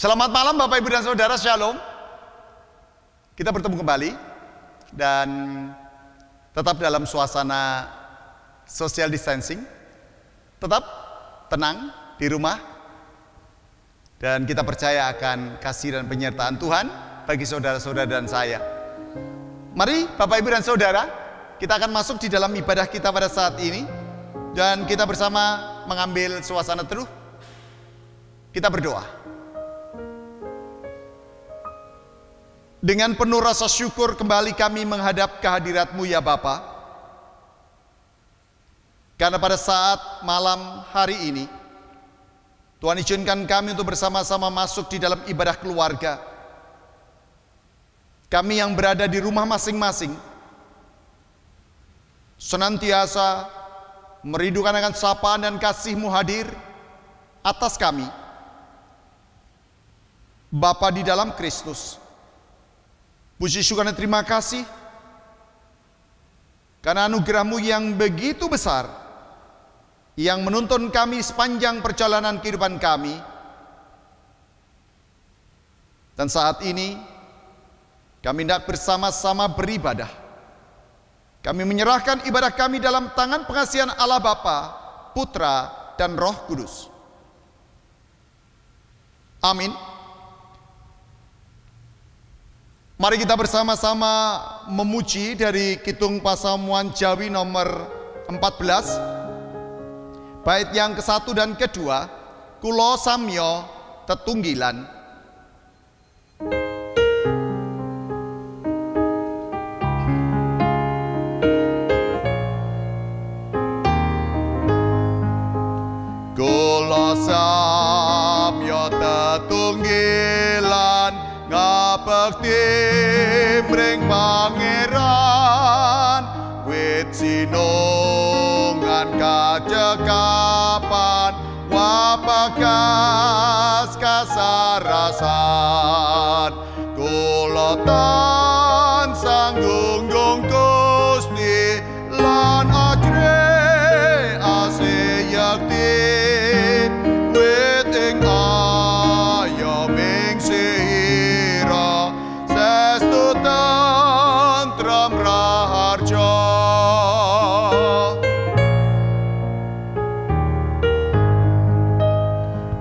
Selamat malam Bapak Ibu dan Saudara, Shalom. Kita bertemu kembali dan tetap dalam suasana social distancing. Tetap tenang di rumah. Dan kita percaya akan kasih dan penyertaan Tuhan bagi saudara-saudara dan saya. Mari Bapak Ibu dan Saudara, kita akan masuk di dalam ibadah kita pada saat ini. Dan kita bersama mengambil suasana teduh. Kita berdoa. Dengan penuh rasa syukur kembali kami menghadap kehadirat-Mu ya Bapa. Karena pada saat malam hari ini, Tuhan izinkan kami untuk bersama-sama masuk di dalam ibadah keluarga. Kami yang berada di rumah masing-masing, senantiasa merindukan akan sapaan dan kasih-Mu hadir atas kami. Bapa di dalam Kristus, puji syukur dan terima kasih karena anugerah-Mu yang begitu besar yang menuntun kami sepanjang perjalanan kehidupan kami. Dan saat ini kami hendak bersama-sama beribadah. Kami menyerahkan ibadah kami dalam tangan pengasihan Allah Bapa, Putra, dan Roh Kudus. Amin. Mari kita bersama-sama memuji dari Kitung Pasamuan Jawi nomor 14, bait yang ke-1 dan ke-2, Kulo Samyo Tetunggilan. Kulo Samyo Tetunggilan, ngabekti mring pangeran, wit sinungan kacekapan, wabagas kasarasan. Kula tansah nggunggung Gusti lan ajre aseyakti, wit ing ayaming sira sestu tentrem raharja.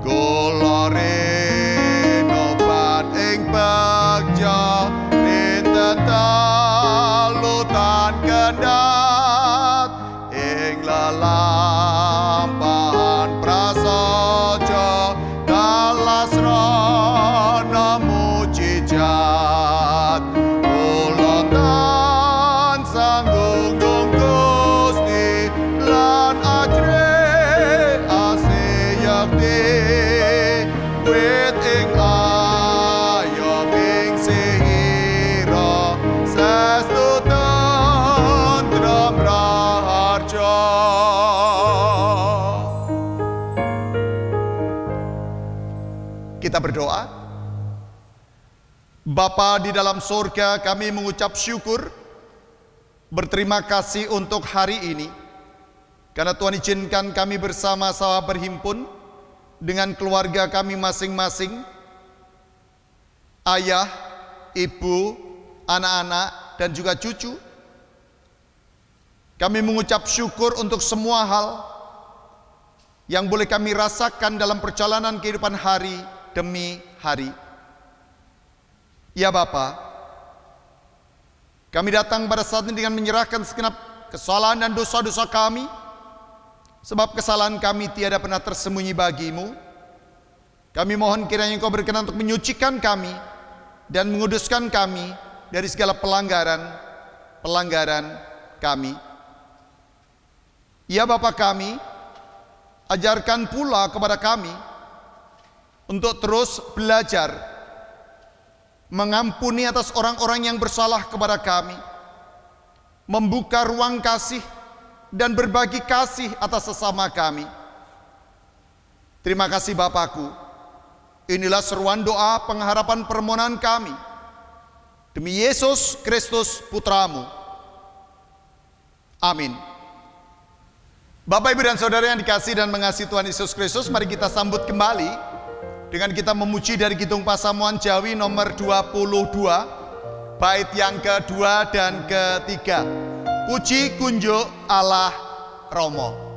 Kula renoban ing bagja dinten talutan kendhat ing lelampahan prasaja kalasrana mujijat. Kula tansah nggunggung Gusti lan ajre aseyakti, wit ing ayaming sira sestu tentrem raharja. Kita berdoa. Bapa di dalam surga, kami mengucap syukur, berterima kasih untuk hari ini, karena Tuhan izinkan kami bersama-sama berhimpun dengan keluarga kami masing-masing, ayah, ibu, anak-anak, dan juga cucu. Kami mengucap syukur untuk semua hal yang boleh kami rasakan dalam perjalanan kehidupan hari demi hari. Ya Bapa, kami datang pada saat ini dengan menyerahkan segenap kesalahan dan dosa-dosa kami, sebab kesalahan kami tiada pernah tersembunyi bagi-Mu. Kami mohon kiranya Engkau berkenan untuk menyucikan kami dan menguduskan kami dari segala pelanggaran kami. Ya Bapa kami, ajarkan pula kepada kami untuk terus belajar mengampuni atas orang-orang yang bersalah kepada kami, membuka ruang kasih dan berbagi kasih atas sesama kami. Terima kasih Bapakku. Inilah seruan doa pengharapan permohonan kami. Demi Yesus Kristus Putra-Mu. Amin. Bapak, Ibu, dan Saudara yang dikasihi dan mengasihi Tuhan Yesus Kristus, mari kita sambut kembali dengan kita memuji dari Kidung Pasamuan Jawi nomor 22, bait yang kedua dan ketiga. Puji kunjuk Allah Romo.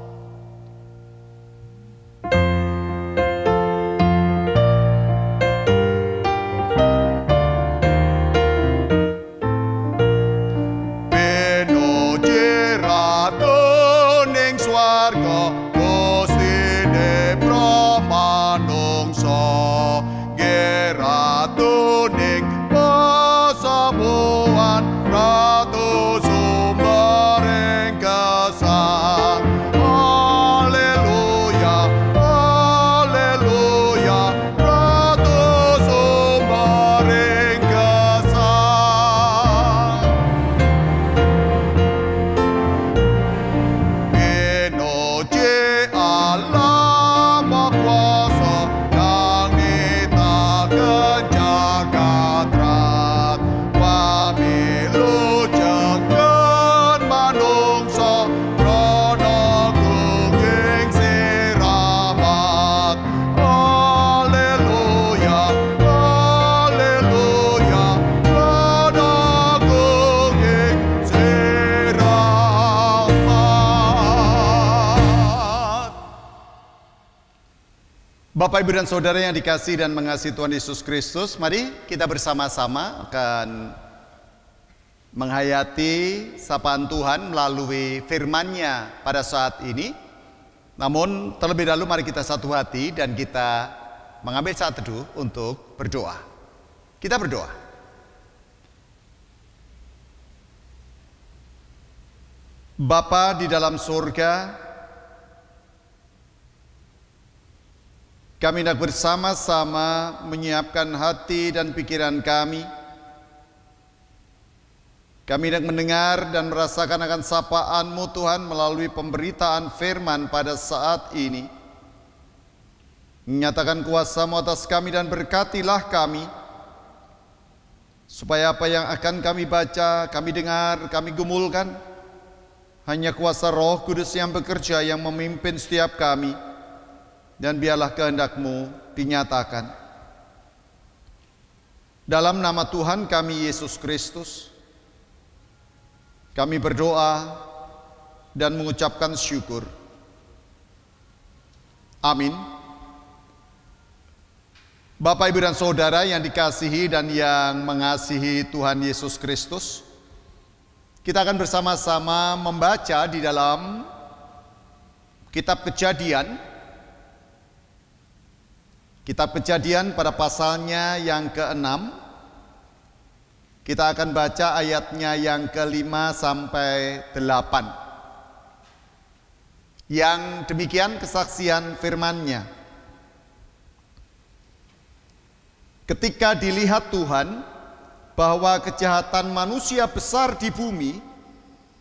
Bapak, Ibu, dan Saudara yang dikasihi dan mengasihi Tuhan Yesus Kristus, mari kita bersama-sama akan menghayati sapaan Tuhan melalui firman-Nya pada saat ini. Namun terlebih dahulu mari kita satu hati dan kita mengambil saat teduh untuk berdoa. Kita berdoa. Bapa di dalam surga, kami hendak bersama-sama menyiapkan hati dan pikiran kami. Kami hendak mendengar dan merasakan akan sapaan-Mu Tuhan melalui pemberitaan firman pada saat ini. Menyatakan kuasa-Mu atas kami dan berkatilah kami, supaya apa yang akan kami baca, kami dengar, kami gumulkan, hanya kuasa Roh Kudus yang bekerja, yang memimpin setiap kami. Dan biarlah kehendak-Mu dinyatakan. Dalam nama Tuhan kami Yesus Kristus, kami berdoa dan mengucapkan syukur. Amin. Bapak, Ibu, dan Saudara yang dikasihi dan yang mengasihi Tuhan Yesus Kristus, kita akan bersama-sama membaca di dalam Kitab Kejadian. Kitab Kejadian pada pasalnya yang ke-6, kita akan baca ayatnya yang ke-5 sampai 8. Yang demikian kesaksian firman-Nya. Ketika dilihat Tuhan bahwa kejahatan manusia besar di bumi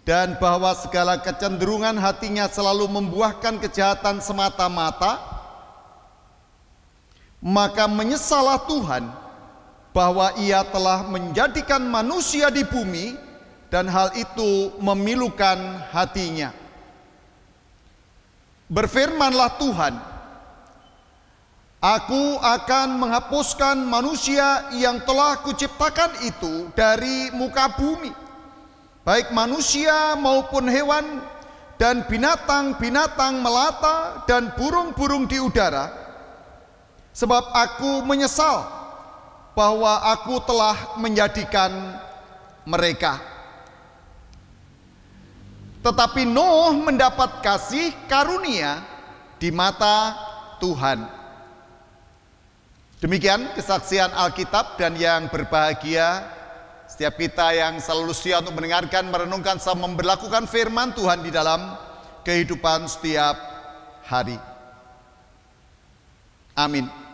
dan bahwa segala kecenderungan hatinya selalu membuahkan kejahatan semata-mata, maka menyesallah Tuhan bahwa Ia telah menjadikan manusia di bumi dan hal itu memilukan hatinya. Berfirmanlah Tuhan, Aku akan menghapuskan manusia yang telah kuciptakan itu dari muka bumi, baik manusia maupun hewan dan binatang-binatang melata dan burung-burung di udara. Sebab aku menyesal bahwa aku telah menjadikan mereka. Tetapi Nuh mendapat kasih karunia di mata Tuhan. Demikian kesaksian Alkitab, dan yang berbahagia setiap kita yang selalu setia untuk mendengarkan, merenungkan, sama memberlakukan firman Tuhan di dalam kehidupan setiap hari. Amin.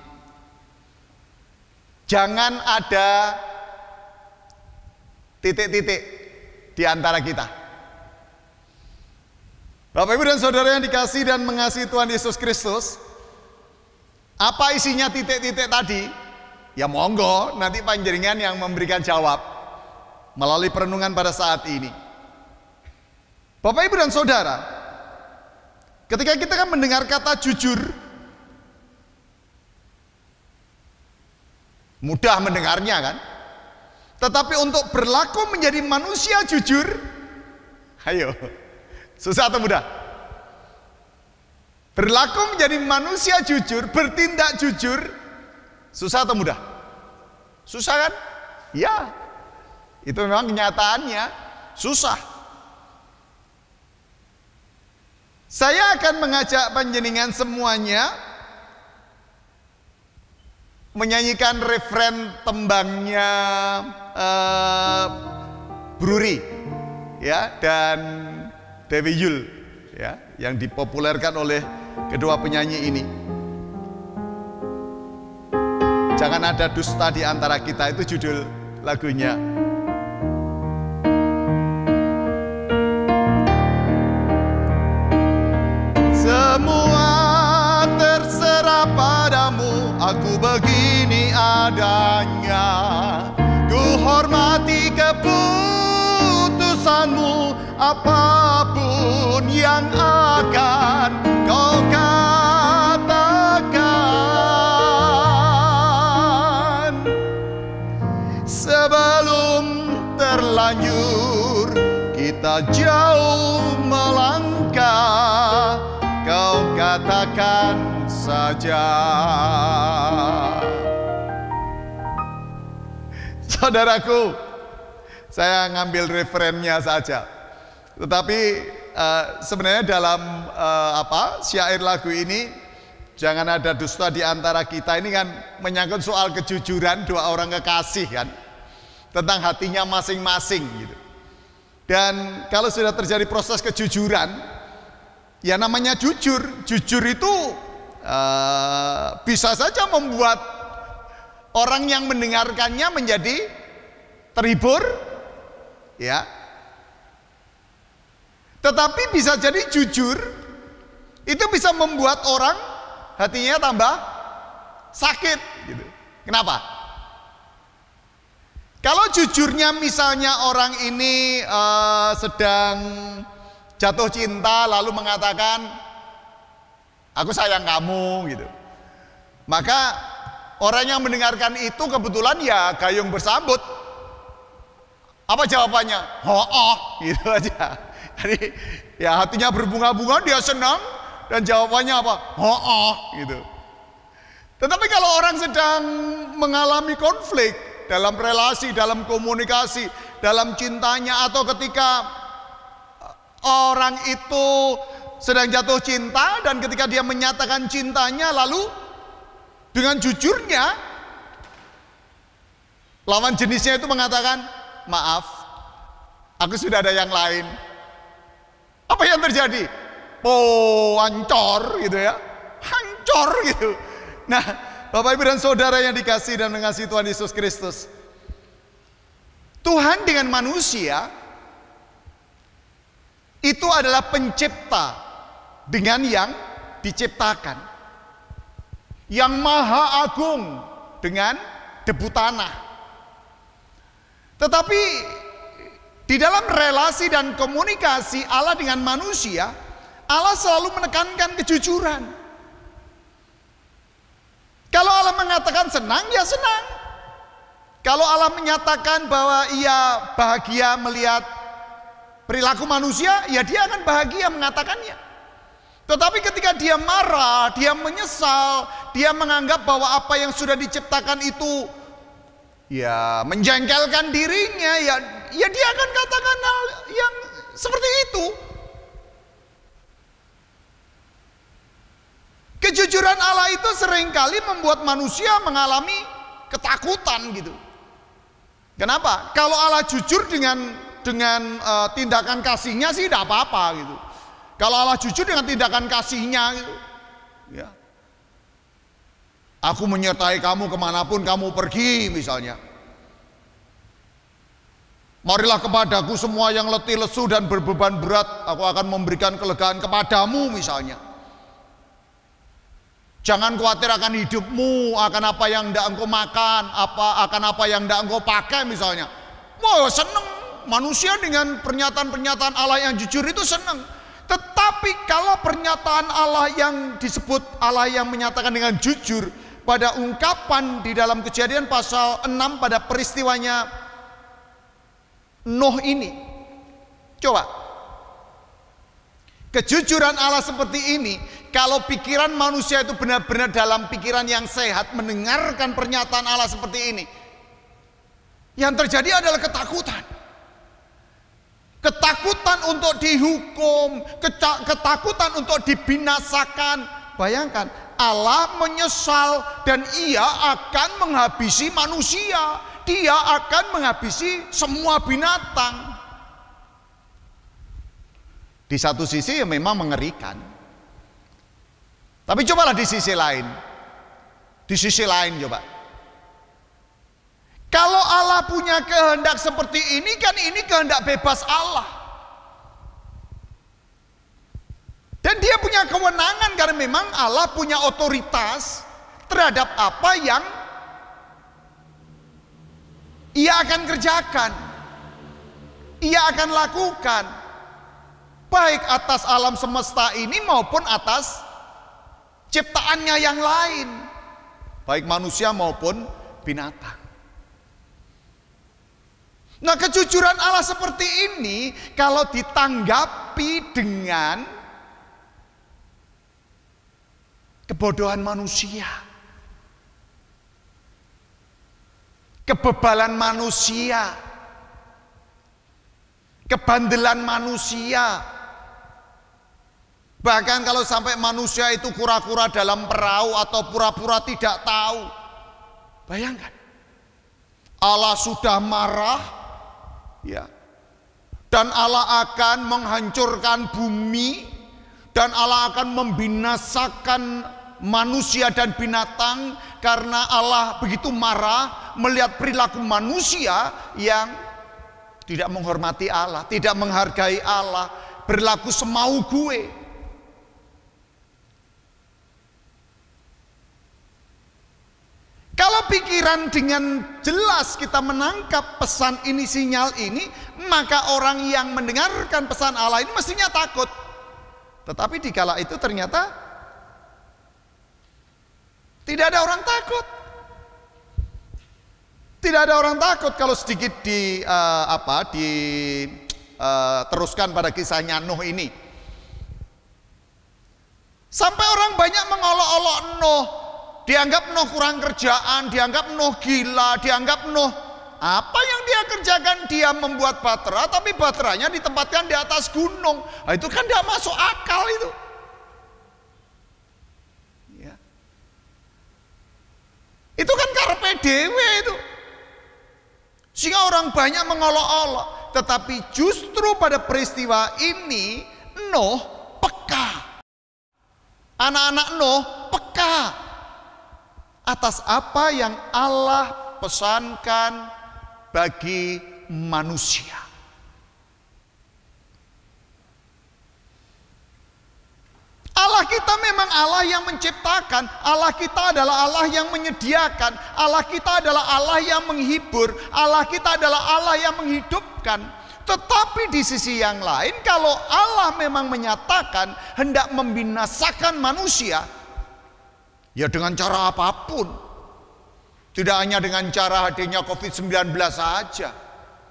Jangan ada titik-titik di antara kita. Bapak, Ibu, dan Saudara yang dikasihi dan mengasihi Tuhan Yesus Kristus, apa isinya titik-titik tadi? Ya monggo, nanti panjenengan yang memberikan jawab melalui perenungan pada saat ini. Bapak, Ibu, dan Saudara, ketika kita kan mendengar kata jujur, Mudah mendengarnya kan? Tetapi untuk berlaku menjadi manusia jujur, ayo, susah atau mudah? Berlaku menjadi manusia jujur, bertindak jujur, susah atau mudah? Susah kan? Ya, itu memang kenyataannya, susah. Saya akan mengajak panjenengan semuanya menyanyikan refren tembangnya Bruri ya dan Dewi Yul ya yang dipopulerkan oleh kedua penyanyi ini. Jangan ada dusta di antara kita, itu judul lagunya. Semua terserah padamu, aku begini adanya. Ku hormati keputusanmu, apapun yang akan kau katakan. Sebelum terlanjur kita jauh melangkah, kau katakan saja. Saudaraku, saya ngambil referennya saja. Tetapi sebenarnya dalam syair lagu ini, jangan ada dusta di antara kita, ini kan menyangkut soal kejujuran dua orang kekasih kan, tentang hatinya masing-masing gitu. Dan kalau sudah terjadi proses kejujuran, ya namanya jujur. Jujur itu bisa saja membuat orang yang mendengarkannya menjadi terhibur, ya. Tetapi bisa jadi jujur itu bisa membuat orang hatinya tambah sakit, gitu. Kenapa? Kalau jujurnya misalnya orang ini sedang jatuh cinta lalu mengatakan aku sayang kamu gitu, maka orang yang mendengarkan itu kebetulan ya gayung bersambut. Apa jawabannya? Oh, gitu aja. Jadi ya hatinya berbunga-bunga, dia senang, dan jawabannya apa? Oh, gitu. Tetapi kalau orang sedang mengalami konflik dalam relasi, dalam komunikasi, dalam cintanya, atau ketika orang itu sedang jatuh cinta dan ketika dia menyatakan cintanya, lalu dengan jujurnya lawan jenisnya itu mengatakan, maaf, aku sudah ada yang lain. Apa yang terjadi? Hancur gitu ya, hancur gitu. Nah, Bapak Ibu dan Saudara yang dikasihi dan mengasihi Tuhan Yesus Kristus, Tuhan dengan manusia itu adalah pencipta dengan yang diciptakan, yang maha agung dengan debu tanah. Tetapi di dalam relasi dan komunikasi Allah dengan manusia, Allah selalu menekankan kejujuran. Kalau Allah mengatakan senang, ya senang. Kalau Allah menyatakan bahwa ia bahagia melihat perilaku manusia, ya dia akan bahagia mengatakannya. Tetapi ketika dia marah, dia menyesal, dia menganggap bahwa apa yang sudah diciptakan itu ya menjengkelkan dirinya, ya dia akan katakan hal yang seperti itu. Kejujuran Allah itu seringkali membuat manusia mengalami ketakutan gitu. Kenapa? Kalau Allah jujur dengan tindakan kasihnya sih tidak apa-apa gitu. Kalau Allah jujur dengan tindakan kasihnya gitu, ya. Aku menyertai kamu kemanapun kamu pergi misalnya. Marilah kepadaku semua yang letih lesu dan berbeban berat, aku akan memberikan kelegaan kepadamu misalnya. Jangan khawatir akan hidupmu, akan apa yang tidak engkau makan, akan apa yang tidak engkau pakai misalnya. Wah, senang manusia dengan pernyataan-pernyataan Allah yang jujur itu senang. Tetapi kalau pernyataan Allah yang disebut Allah yang menyatakan dengan jujur pada ungkapan di dalam Kejadian pasal 6 pada peristiwanya Nuh ini. Coba, kejujuran Allah seperti ini, kalau pikiran manusia itu benar-benar dalam pikiran yang sehat, mendengarkan pernyataan Allah seperti ini, yang terjadi adalah ketakutan. Ketakutan untuk dihukum, ketakutan untuk dibinasakan. Bayangkan, Allah menyesal dan ia akan menghabisi manusia. Dia akan menghabisi semua binatang. Di satu sisi ya memang mengerikan. Tapi cobalah di sisi lain. Di sisi lain coba. Kalau Allah punya kehendak seperti ini, kan ini kehendak bebas Allah. Dan dia punya kewenangan karena memang Allah punya otoritas terhadap apa yang ia akan kerjakan, ia akan lakukan, baik atas alam semesta ini maupun atas ciptaannya yang lain, baik manusia maupun binatang. Nah, kejujuran Allah seperti ini kalau ditanggapi dengan kebodohan manusia, kebebalan manusia, kebandelan manusia, bahkan kalau sampai manusia itu kura-kura dalam perahu atau pura-pura tidak tahu. Bayangkan, Allah sudah marah, ya, dan Allah akan menghancurkan bumi, dan Allah akan membinasakan manusia dan binatang karena Allah begitu marah melihat perilaku manusia yang tidak menghormati Allah, tidak menghargai Allah, berlaku semau gue. Kalau pikiran dengan jelas kita menangkap pesan ini, sinyal ini, maka orang yang mendengarkan pesan Allah ini mestinya takut. Tetapi dikala itu ternyata tidak ada orang takut. Tidak ada orang takut. Kalau sedikit teruskan pada kisahnya Nuh ini. Sampai orang banyak mengolok-olok Nuh. Dianggap Nuh kurang kerjaan, dianggap Nuh gila, dianggap Nuh apa yang dia kerjakan, dia membuat bahtera, tapi bahteranya ditempatkan di atas gunung. Nah, itu kan tidak masuk akal itu. Ya. Itu kan karpe dewe itu. Sehingga orang banyak mengolok-olok. Tetapi justru pada peristiwa ini Nuh peka. Anak-anak Nuh peka atas apa yang Allah pesankan bagi manusia. Allah kita memang Allah yang menciptakan, Allah kita adalah Allah yang menyediakan, Allah kita adalah Allah yang menghibur, Allah kita adalah Allah yang menghidupkan. Tetapi di sisi yang lain, kalau Allah memang menyatakan hendak membinasakan manusia, ya dengan cara apapun. Tidak hanya dengan cara hadirnya COVID-19 saja.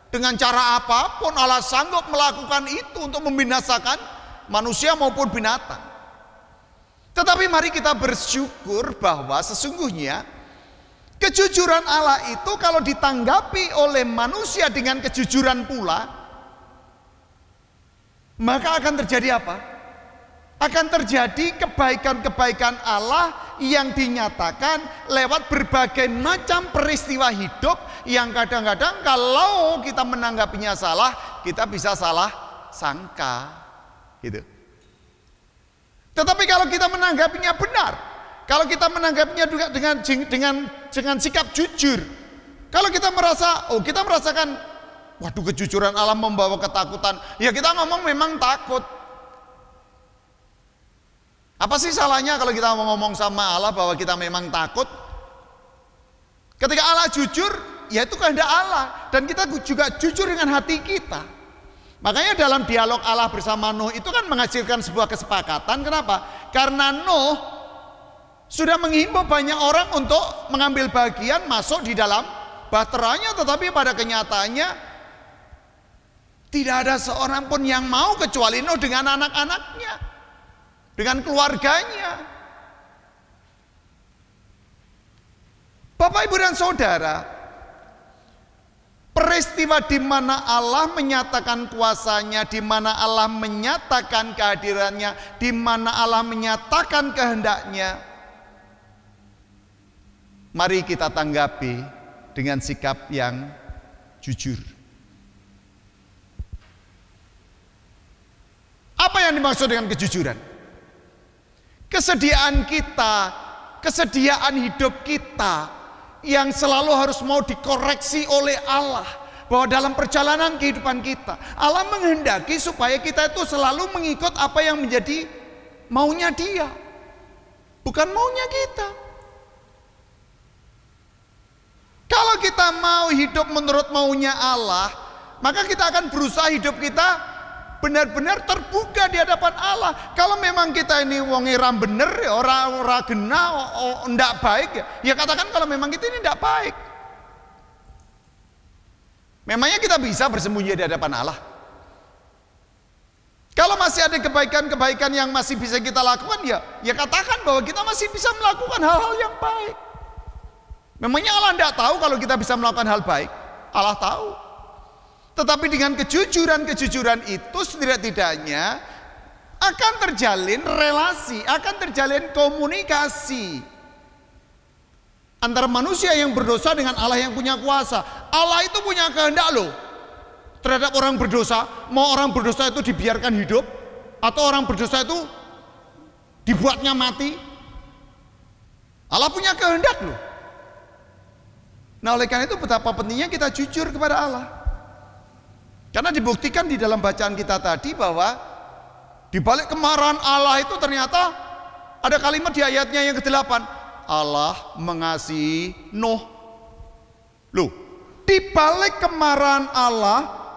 Dengan cara apapun Allah sanggup melakukan itu untuk membinasakan manusia maupun binatang. Tetapi mari kita bersyukur bahwa sesungguhnya kejujuran Allah itu kalau ditanggapi oleh manusia dengan kejujuran pula, maka akan terjadi apa? Akan terjadi kebaikan-kebaikan Allah yang dinyatakan lewat berbagai macam peristiwa hidup yang kadang-kadang kalau kita menanggapinya salah, kita bisa salah sangka gitu. Tetapi kalau kita menanggapinya benar, kalau kita menanggapinya juga dengan sikap jujur, kalau kita kita merasakan waduh kejujuran Allah membawa ketakutan, ya kita ngomong memang takut. Apa sih salahnya kalau kita ngomong sama Allah bahwa kita memang takut? Ketika Allah jujur, ya itu kehendak Allah, dan kita juga jujur dengan hati kita. Makanya dalam dialog Allah bersama Nuh itu kan menghasilkan sebuah kesepakatan. Kenapa? Karena Nuh sudah menghimbau banyak orang untuk mengambil bagian masuk di dalam bahteranya, tetapi pada kenyataannya tidak ada seorang pun yang mau kecuali Nuh dengan anak-anaknya, dengan keluarganya. Bapak, Ibu, dan Saudara, peristiwa di mana Allah menyatakan kuasanya, di mana Allah menyatakan kehadirannya, di mana Allah menyatakan kehendaknya, mari kita tanggapi dengan sikap yang jujur. Apa yang dimaksud dengan kejujuran? Kesediaan kita, kesediaan hidup kita yang selalu harus mau dikoreksi oleh Allah, bahwa dalam perjalanan kehidupan kita Allah menghendaki supaya kita itu selalu mengikut apa yang menjadi maunya Dia, bukan maunya kita. Kalau kita mau hidup menurut maunya Allah, maka kita akan berusaha hidup kita benar-benar terbuka di hadapan Allah. Kalau memang kita ini wonge ram bener, ya ora gena, ndak baik, ya katakan kalau memang kita ini ndak baik. Memangnya kita bisa bersembunyi di hadapan Allah? Kalau masih ada kebaikan-kebaikan yang masih bisa kita lakukan, ya katakan bahwa kita masih bisa melakukan hal-hal yang baik. Memangnya Allah ndak tahu kalau kita bisa melakukan hal baik? Allah tahu. Tetapi dengan kejujuran itu setidak-tidaknya akan terjalin relasi, akan terjalin komunikasi antara manusia yang berdosa dengan Allah yang punya kuasa. Allah itu punya kehendak loh terhadap orang berdosa. Mau orang berdosa itu dibiarkan hidup atau orang berdosa itu dibuatnya mati, Allah punya kehendak loh. Nah, oleh karena itu betapa pentingnya kita jujur kepada Allah. Karena dibuktikan di dalam bacaan kita tadi bahwa di balik kemarahan Allah itu ternyata ada kalimat di ayatnya yang ke-8, Allah mengasihi Nuh. Loh, di balik kemarahan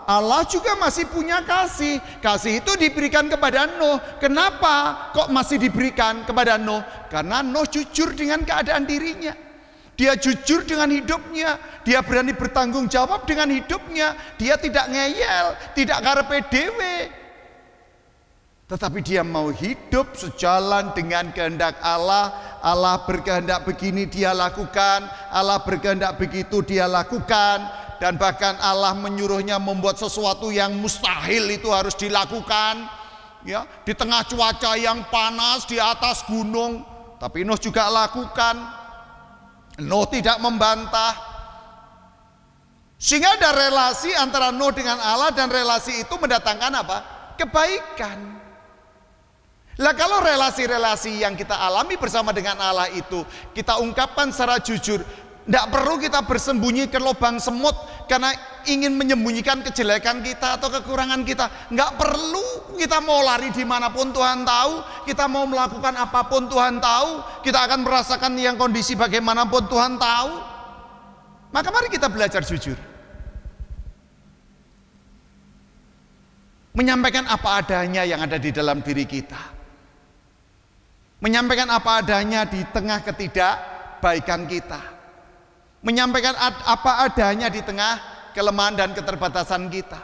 Allah juga masih punya kasih. Kasih itu diberikan kepada Nuh. Kenapa kok masih diberikan kepada Nuh? Karena Nuh jujur dengan keadaan dirinya. Dia jujur dengan hidupnya, dia berani bertanggung jawab dengan hidupnya, dia tidak ngeyel, tidak karepe dhewe. Tetapi dia mau hidup sejalan dengan kehendak Allah. Allah berkehendak begini dia lakukan, Allah berkehendak begitu dia lakukan, dan bahkan Allah menyuruhnya membuat sesuatu yang mustahil itu harus dilakukan. Ya, di tengah cuaca yang panas di atas gunung, tapi Nuh juga lakukan. Nuh tidak membantah. Sehingga ada relasi antara Nuh dengan Allah, dan relasi itu mendatangkan apa? Kebaikan. Lah kalau relasi-relasi yang kita alami bersama dengan Allah itu kita ungkapkan secara jujur, tidak perlu kita bersembunyi ke lubang semut karena ingin menyembunyikan kejelekan kita atau kekurangan kita. Nggak perlu kita mau lari dimanapun Tuhan tahu, kita mau melakukan apapun Tuhan tahu, kita akan merasakan yang kondisi bagaimanapun Tuhan tahu. Maka mari kita belajar jujur, menyampaikan apa adanya yang ada di dalam diri kita, menyampaikan apa adanya di tengah ketidakbaikan kita, menyampaikan apa adanya di tengah kelemahan dan keterbatasan kita,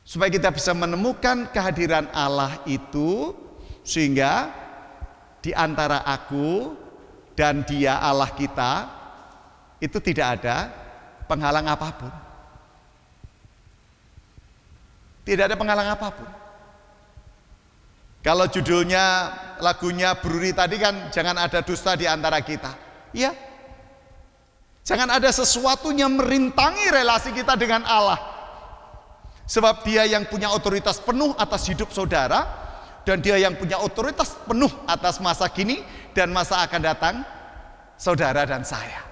supaya kita bisa menemukan kehadiran Allah itu, sehingga di antara aku dan Dia Allah kita itu tidak ada penghalang apapun. Tidak ada penghalang apapun. Kalau judulnya lagunya Bruri tadi kan, jangan ada dusta di antara kita. Ya, jangan ada sesuatu yang merintangi relasi kita dengan Allah. Sebab Dia yang punya otoritas penuh atas hidup saudara, dan Dia yang punya otoritas penuh atas masa kini dan masa akan datang saudara dan saya.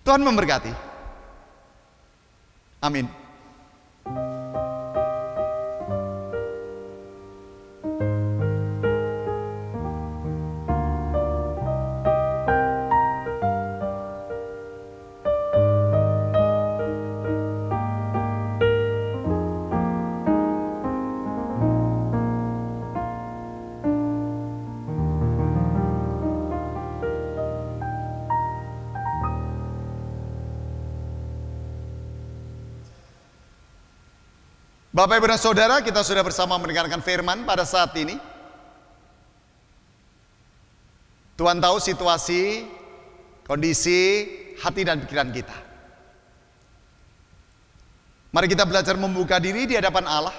Tuhan memberkati. Amin. Bapak Ibu dan Saudara, kita sudah bersama mendengarkan firman pada saat ini. Tuhan tahu situasi, kondisi, hati dan pikiran kita. Mari kita belajar membuka diri di hadapan Allah.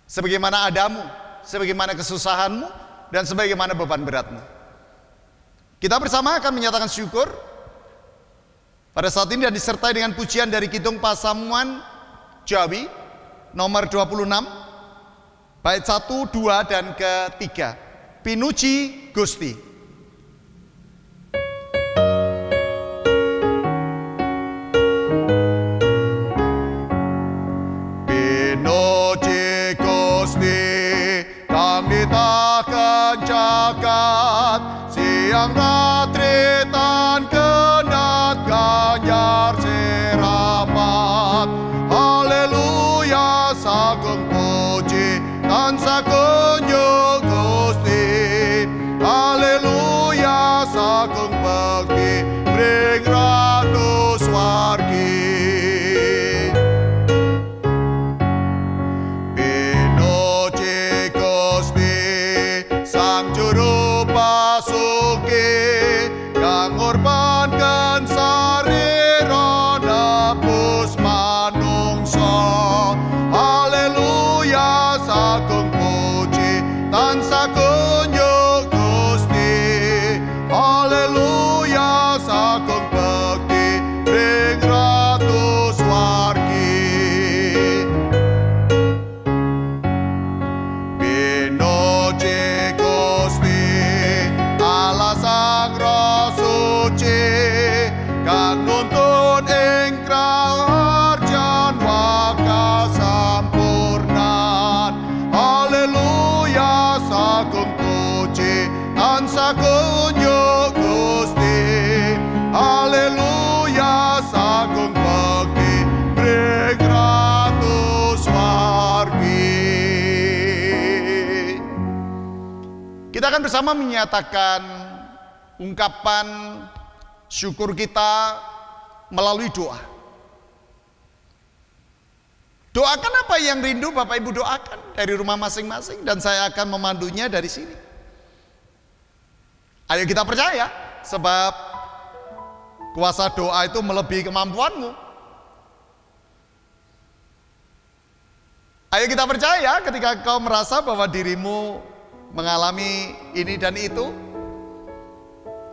Sebagaimana adamu, sebagaimana kesusahanmu, dan sebagaimana beban beratmu. Kita bersama akan menyatakan syukur pada saat ini dan disertai dengan pujian dari Kidung Pasamuan Jawi nomor 26 bait 1, 2 dan ke-3. Pinuji Gusti. Pinuji Gusti kang nitahkeun jagat, siang ratri tan kendat ganyar seramat. Haleluya sagung puji tansah kunjung Gusti. Haleluya sagung bekti bring ratu swargi. Pinuji Gusti sang juru pasuki kang ngorbankeun sarira nebus manungsa. Haleluya sagung puji tansah kunjung Gusti. Haleluya sagung bekti bring ratu swargi. Pinuji Gusti Allah sang Roh Suci kang nuntun ing krajan wakasampurnan. Haleluya sagung puji tansah kunjung Gusti. Haleluya sagung bekti bring ratu swargi. Kita akan bersama menyatakan ungkapan syukur kita melalui doa. Doakan apa yang rindu Bapak Ibu doakan dari rumah masing-masing, dan saya akan memandunya dari sini. Ayo kita percaya, sebab kuasa doa itu melebihi kemampuanmu. Ayo kita percaya ketika kau merasa bahwa dirimu mengalami ini dan itu,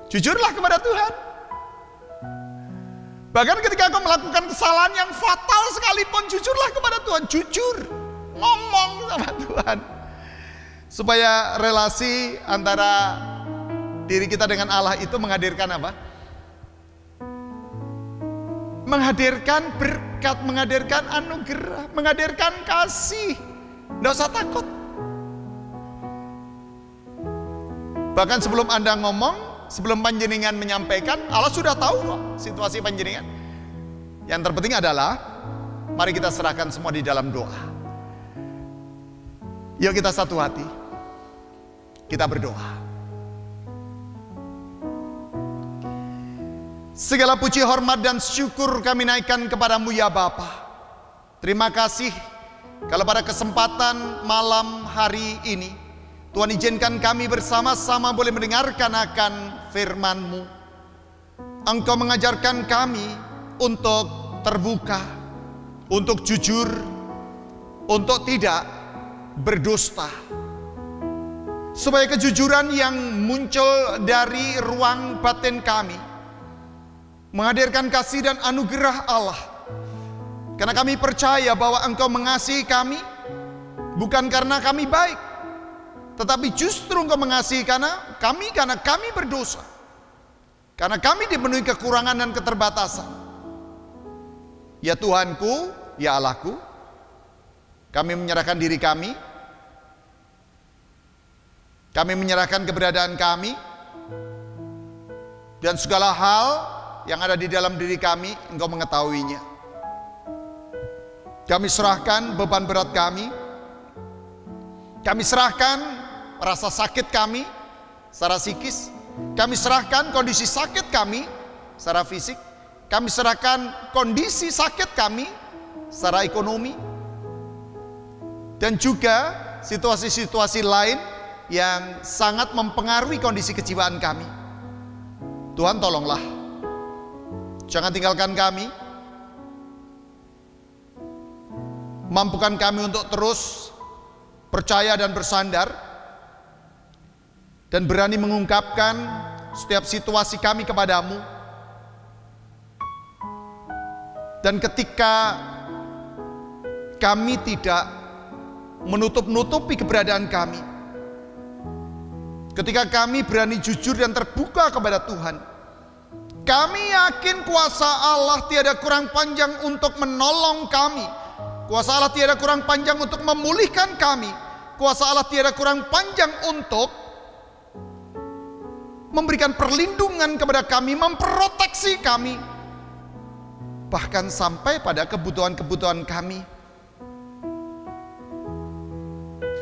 jujurlah kepada Tuhan. Bahkan ketika kau melakukan kesalahan yang fatal sekalipun, jujurlah kepada Tuhan. Jujur, ngomong sama Tuhan. Supaya relasi antara diri kita dengan Allah itu menghadirkan apa? Menghadirkan berkat, menghadirkan anugerah, menghadirkan kasih. Tidak usah takut. Bahkan sebelum Anda ngomong, sebelum panjenengan menyampaikan, Allah sudah tahu kok situasi panjenengan. Yang terpenting adalah mari kita serahkan semua di dalam doa. Yuk kita satu hati, kita berdoa. Segala puji, hormat dan syukur kami naikkan kepadamu ya Bapa. Terima kasih kalau pada kesempatan malam hari ini Tuhan izinkan kami bersama-sama boleh mendengarkan akan firman-Mu. Engkau mengajarkan kami untuk terbuka, untuk jujur, untuk tidak berdusta. Supaya kejujuran yang muncul dari ruang batin kami menghadirkan kasih dan anugerah Allah. Karena kami percaya bahwa Engkau mengasihi kami bukan karena kami baik, tetapi justru Engkau mengasihi karena kami berdosa. Karena kami dipenuhi kekurangan dan keterbatasan. Ya Tuhanku, ya Allahku, kami menyerahkan diri kami. Kami menyerahkan keberadaan kami. Dan segala hal yang ada di dalam diri kami, Engkau mengetahuinya. Kami serahkan beban berat kami. Kami serahkan rasa sakit kami secara psikis. Kami serahkan kondisi sakit kami secara fisik. Kami serahkan kondisi sakit kami secara ekonomi. dan juga situasi-situasi lain yang sangat mempengaruhi kondisi kejiwaan kami. Tuhan, tolonglah, jangan tinggalkan kami. Mampukan kami untuk terus percaya dan bersandar dan berani mengungkapkan setiap situasi kami kepadamu. Dan ketika kami tidak menutup-nutupi keberadaan kami, ketika kami berani jujur dan terbuka kepada Tuhan, kami yakin kuasa Allah tiada kurang panjang untuk menolong kami. Kuasa Allah tiada kurang panjang untuk memulihkan kami. Kuasa Allah tiada kurang panjang untuk memberikan perlindungan kepada kami, memproteksi kami, bahkan sampai pada kebutuhan-kebutuhan kami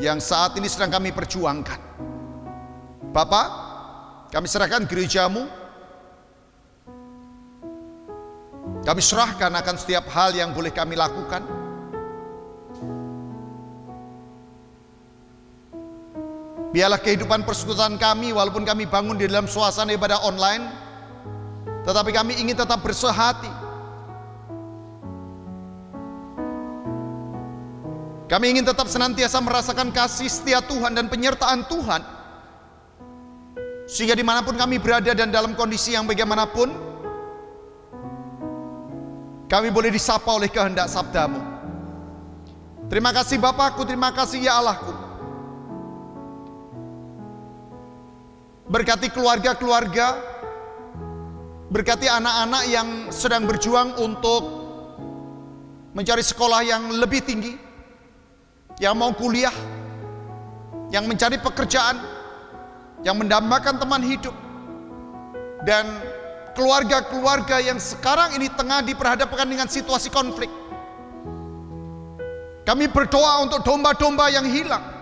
yang saat ini sedang kami perjuangkan. Bapa, kami serahkan gerejamu, kami serahkan akan setiap hal yang boleh kami lakukan. Biarlah kehidupan persekutuan kami, walaupun kami bangun di dalam suasana ibadah online, tetapi kami ingin tetap bersehati. Kami ingin tetap senantiasa merasakan kasih setia Tuhan dan penyertaan Tuhan, sehingga dimanapun kami berada dan dalam kondisi yang bagaimanapun, kami boleh disapa oleh kehendak sabdamu. Terima kasih Bapakku, terima kasih ya Allahku. Berkati keluarga-keluarga, berkati anak-anak yang sedang berjuang untuk mencari sekolah yang lebih tinggi, yang mau kuliah, yang mencari pekerjaan, yang mendambakan teman hidup, dan keluarga-keluarga yang sekarang ini tengah diperhadapkan dengan situasi konflik. Kami berdoa untuk domba-domba yang hilang.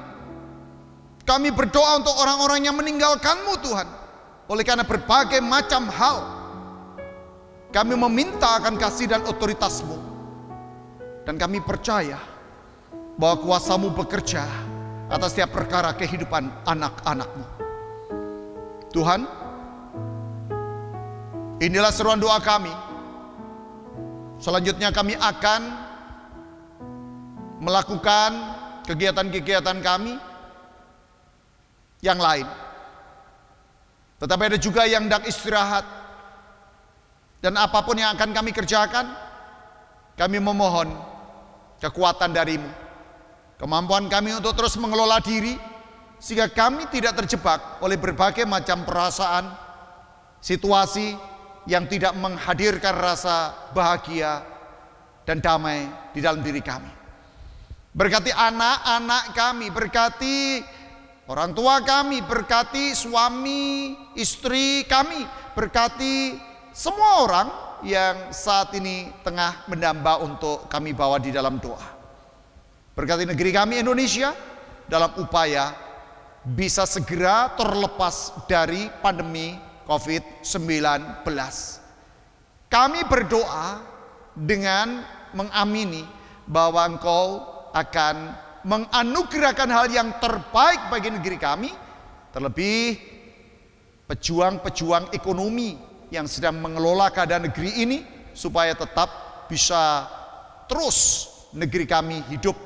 Kami berdoa untuk orang-orang yang meninggalkan-Mu Tuhan. Oleh karena berbagai macam hal, kami meminta akan kasih dan otoritas-Mu. Dan kami percaya bahwa kuasa-Mu bekerja atas setiap perkara kehidupan anak-anak-Mu. Tuhan, inilah seruan doa kami. Selanjutnya kami akan melakukan kegiatan-kegiatan kami yang lain. Tetapi ada juga yang hendak istirahat. Dan apapun yang akan kami kerjakan, kami memohon kekuatan dari-Mu, kemampuan kami untuk terus mengelola diri, sehingga kami tidak terjebak oleh berbagai macam perasaan, situasi yang tidak menghadirkan rasa bahagia dan damai di dalam diri kami. Berkati anak-anak kami, berkati orang tua kami, berkati suami, istri kami, berkati semua orang yang saat ini tengah mendamba untuk kami bawa di dalam doa. Berkati negeri kami Indonesia dalam upaya bisa segera terlepas dari pandemi COVID-19. Kami berdoa dengan mengamini bahwa Engkau akan menganugerahkan hal yang terbaik bagi negeri kami, terlebih pejuang-pejuang ekonomi yang sedang mengelola keadaan negeri ini, supaya tetap bisa terus negeri kami hidup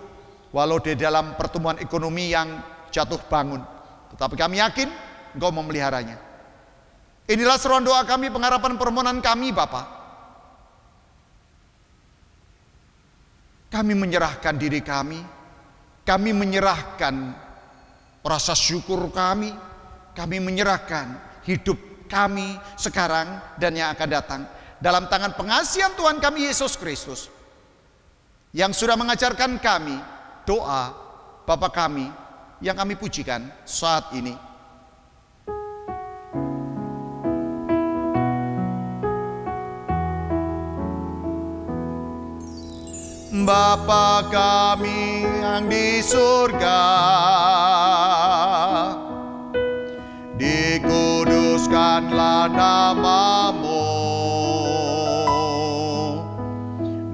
walau di dalam pertumbuhan ekonomi yang jatuh bangun. Tetapi kami yakin Engkau memeliharanya. Inilah seruan doa kami, pengharapan permohonan kami Bapa. Kami menyerahkan diri kami. Kami menyerahkan rasa syukur kami menyerahkan hidup kami sekarang dan yang akan datang dalam tangan pengasihan Tuhan kami Yesus Kristus, yang sudah mengajarkan kami doa Bapa kami yang kami pujikan saat ini. Bapa kami yang di surga, dikuduskanlah nama-Mu,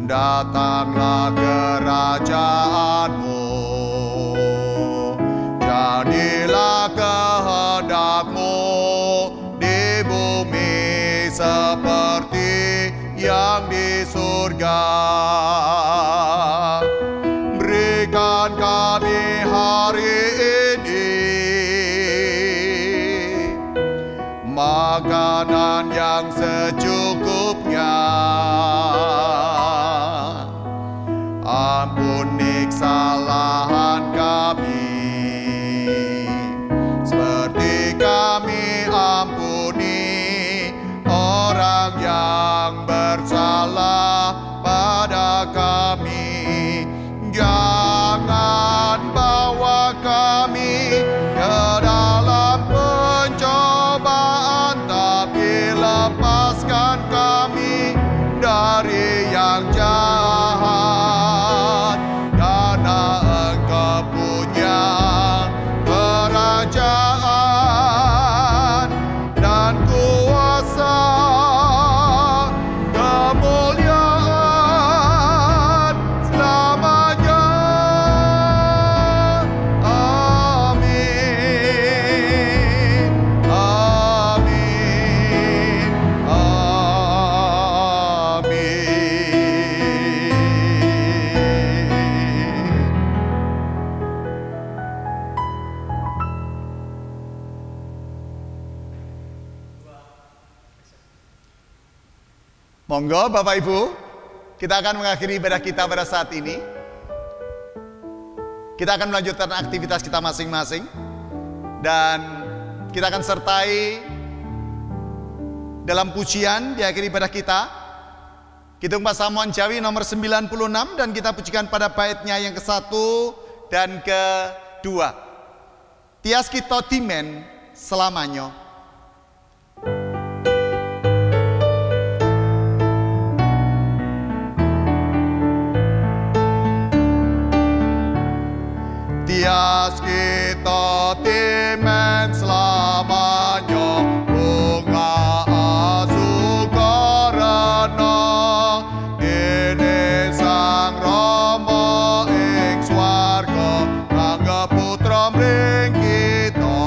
datanglah kerajaan-Mu, surga. Berikan kami hari ini makanan yang secukupnya. Ampuni kesalahan kami, seperti kami ampuni orang yang bersalah pada kami. Jangan bawa kami ke dalam pencobaan, tapi lepaskan kami dari yang jahat. Karena Engkau punya kerajaan dan kuasa, kemuliaan selamanya. Amin, amin, amin. Monggo Bapak Ibu, kita akan mengakhiri ibadah kita pada saat ini. Kita akan melanjutkan aktivitas kita masing-masing, dan kita akan sertai dalam pujian di akhir ibadah kita. Kidung Pasamuan Jawi nomor 96, dan kita pujikan pada baitnya yang ke-1 dan ke-2. Tias kita timen selamanya. Tias kita timen selamanya, bunga asukarana dene Sang Rama ing swarga kangge putra mring kita.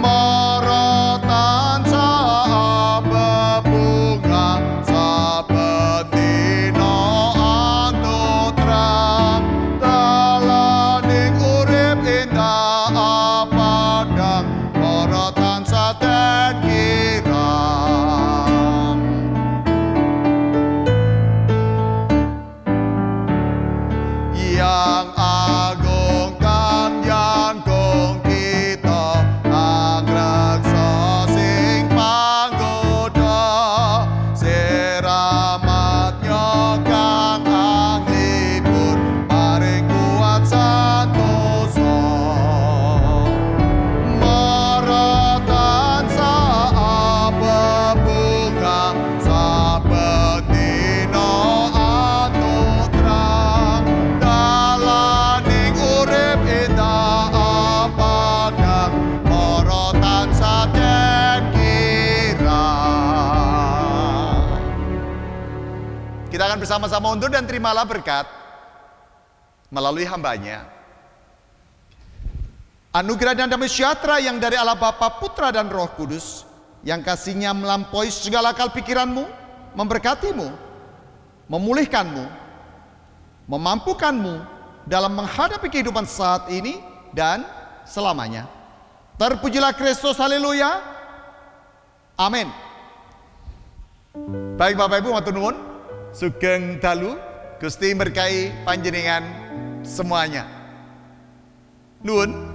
Mara tansah bebunga saben dina antuk terang. Padang para tansah den kirang. Yang agung kan jangkung kita, angreksa sing panggoda, seramatnya kang anglipun paring kuat santosa. Kita akan bersama-sama undur dan terimalah berkat melalui hambanya. Anugerah dan damai sejahtera yang dari Allah Bapa, Putra dan Roh Kudus, yang kasih-Nya melampaui segala akal pikiranmu, memberkatimu, memulihkanmu, memampukanmu dalam menghadapi kehidupan saat ini dan selamanya. Terpujilah Kristus, haleluya, amin. Baik Bapak Ibu, matur nuwun, sugeng dalu, Gusti berkahi panjenengan semuanya. Nuwun.